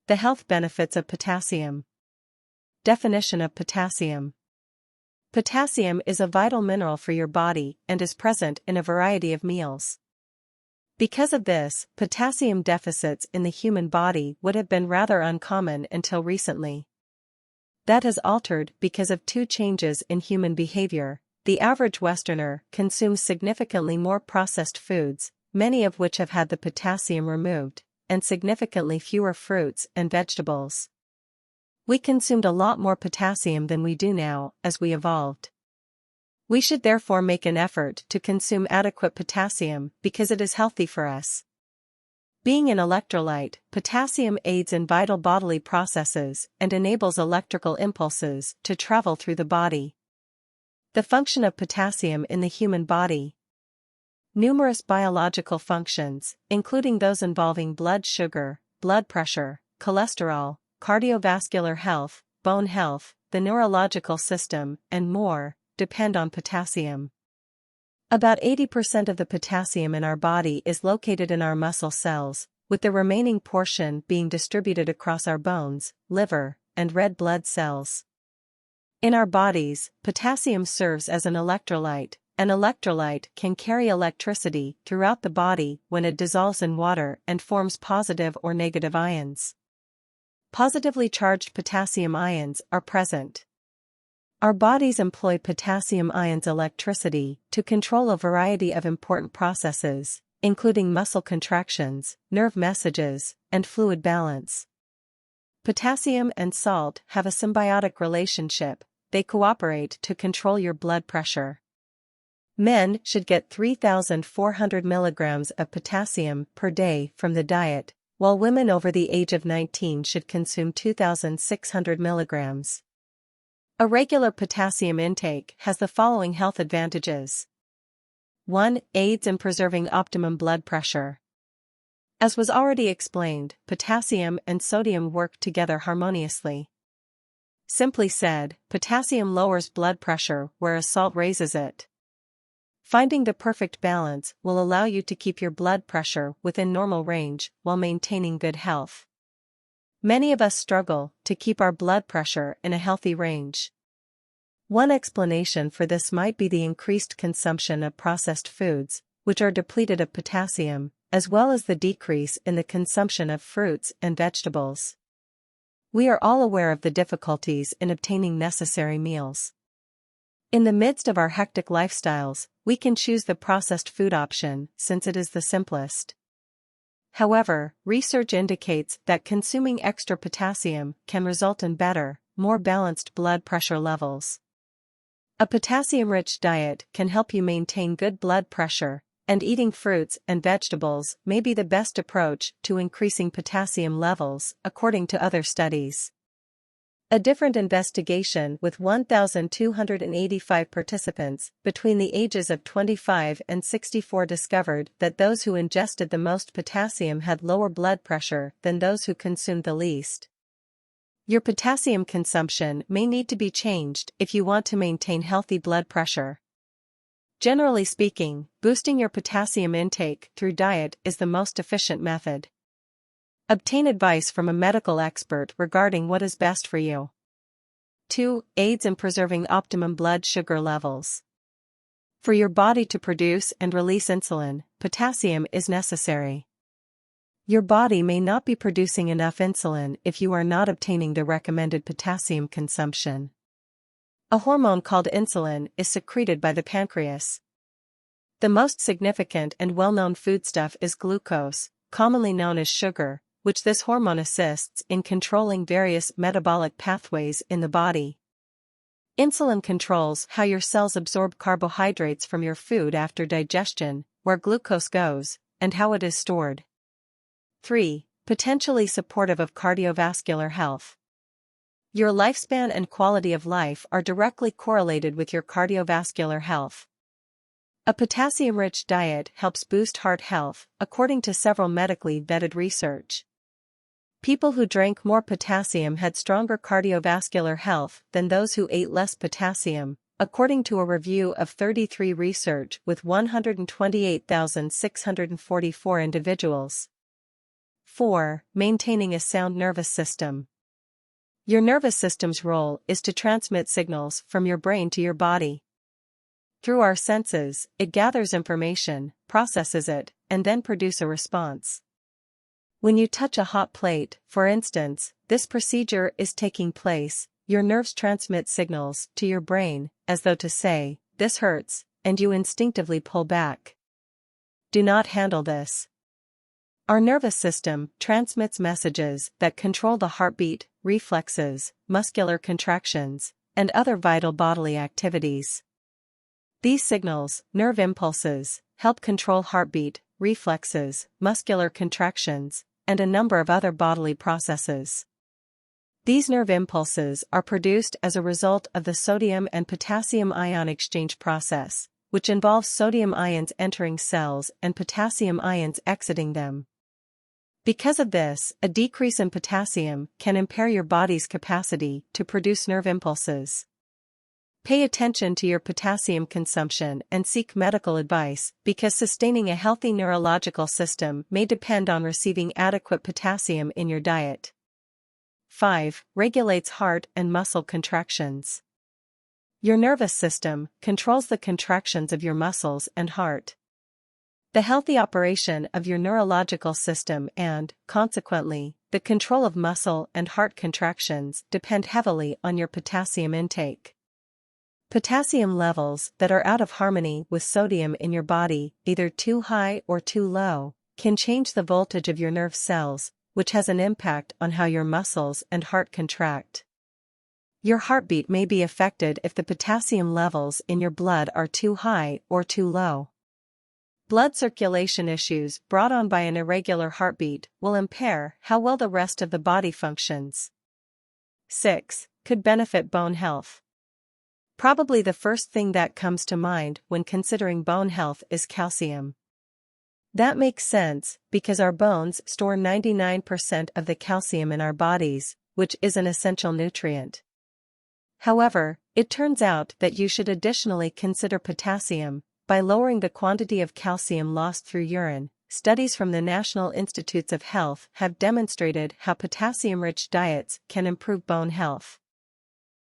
The health benefits of potassium. Definition of potassium. Potassium is a vital mineral for your body and is present in a variety of meals. Because of this, potassium deficits in the human body would have been rather uncommon until recently. That has altered because of two changes in human behavior. The average Westerner consumes significantly more processed foods, many of which have had the potassium removed, and significantly fewer fruits and vegetables. We consumed a lot more potassium than we do now, as we evolved. We should therefore make an effort to consume adequate potassium because it is healthy for us. Being an electrolyte, potassium aids in vital bodily processes and enables electrical impulses to travel through the body. The function of potassium in the human body. Numerous biological functions, including those involving blood sugar, blood pressure, cholesterol, cardiovascular health, bone health, the neurological system, and more, depend on potassium. About 80% of the potassium in our body is located in our muscle cells, with the remaining portion being distributed across our bones, liver, and red blood cells. In our bodies, potassium serves as an electrolyte. An electrolyte can carry electricity throughout the body when it dissolves in water and forms positive or negative ions. Positively charged potassium ions are present. Our bodies employ potassium ions electricity to control a variety of important processes, including muscle contractions, nerve messages, and fluid balance. Potassium and salt have a symbiotic relationship. They cooperate to control your blood pressure. Men should get 3,400 milligrams of potassium per day from the diet, while women over the age of 19 should consume 2,600 milligrams. A regular potassium intake has the following health advantages. 1. Aids in preserving optimum blood pressure. As was already explained, potassium and sodium work together harmoniously. Simply said, potassium lowers blood pressure whereas salt raises it. Finding the perfect balance will allow you to keep your blood pressure within normal range while maintaining good health. Many of us struggle to keep our blood pressure in a healthy range. One explanation for this might be the increased consumption of processed foods, which are depleted of potassium, as well as the decrease in the consumption of fruits and vegetables. We are all aware of the difficulties in obtaining necessary meals. In the midst of our hectic lifestyles, we can choose the processed food option since it is the simplest. However, research indicates that consuming extra potassium can result in better, more balanced blood pressure levels. A potassium-rich diet can help you maintain good blood pressure, and eating fruits and vegetables may be the best approach to increasing potassium levels, according to other studies. A different investigation with 1,285 participants between the ages of 25 and 64 discovered that those who ingested the most potassium had lower blood pressure than those who consumed the least. Your potassium consumption may need to be changed if you want to maintain healthy blood pressure. Generally speaking, boosting your potassium intake through diet is the most efficient method. Obtain advice from a medical expert regarding what is best for you. 2. Aids in preserving optimum blood sugar levels. For your body to produce and release insulin, potassium is necessary. Your body may not be producing enough insulin if you are not obtaining the recommended potassium consumption. A hormone called insulin is secreted by the pancreas. The most significant and well-known foodstuff is glucose, commonly known as sugar, which this hormone assists in controlling various metabolic pathways in the body. Insulin controls how your cells absorb carbohydrates from your food after digestion, where glucose goes, and how it is stored. 3. Potentially supportive of cardiovascular health. Your lifespan and quality of life are directly correlated with your cardiovascular health. A potassium-rich diet helps boost heart health, according to several medically vetted research. People who drank more potassium had stronger cardiovascular health than those who ate less potassium, according to a review of 33 research with 128,644 individuals. 4. Maintaining a sound nervous system. Your nervous system's role is to transmit signals from your brain to your body. Through our senses, it gathers information, processes it, and then produces a response. When you touch a hot plate, for instance, this procedure is taking place. Your nerves transmit signals to your brain, as though to say, "This hurts," and you instinctively pull back. Do not handle this. Our nervous system transmits messages that control the heartbeat, reflexes, muscular contractions, and other vital bodily activities. These signals, nerve impulses, help control heartbeat, reflexes, muscular contractions, and a number of other bodily processes. These nerve impulses are produced as a result of the sodium and potassium ion exchange process, which involves sodium ions entering cells and potassium ions exiting them. Because of this, a decrease in potassium can impair your body's capacity to produce nerve impulses. Pay attention to your potassium consumption and seek medical advice, because sustaining a healthy neurological system may depend on receiving adequate potassium in your diet. 5. Regulates heart and muscle contractions. Your nervous system controls the contractions of your muscles and heart. The healthy operation of your neurological system and, consequently, the control of muscle and heart contractions depend heavily on your potassium intake. Potassium levels that are out of harmony with sodium in your body, either too high or too low, can change the voltage of your nerve cells, which has an impact on how your muscles and heart contract. Your heartbeat may be affected if the potassium levels in your blood are too high or too low. Blood circulation issues brought on by an irregular heartbeat will impair how well the rest of the body functions. 6. Could benefit bone health. Probably the first thing that comes to mind when considering bone health is calcium. That makes sense, because our bones store 99% of the calcium in our bodies, which is an essential nutrient. However, it turns out that you should additionally consider potassium. By lowering the quantity of calcium lost through urine, studies from the National Institutes of Health have demonstrated how potassium-rich diets can improve bone health.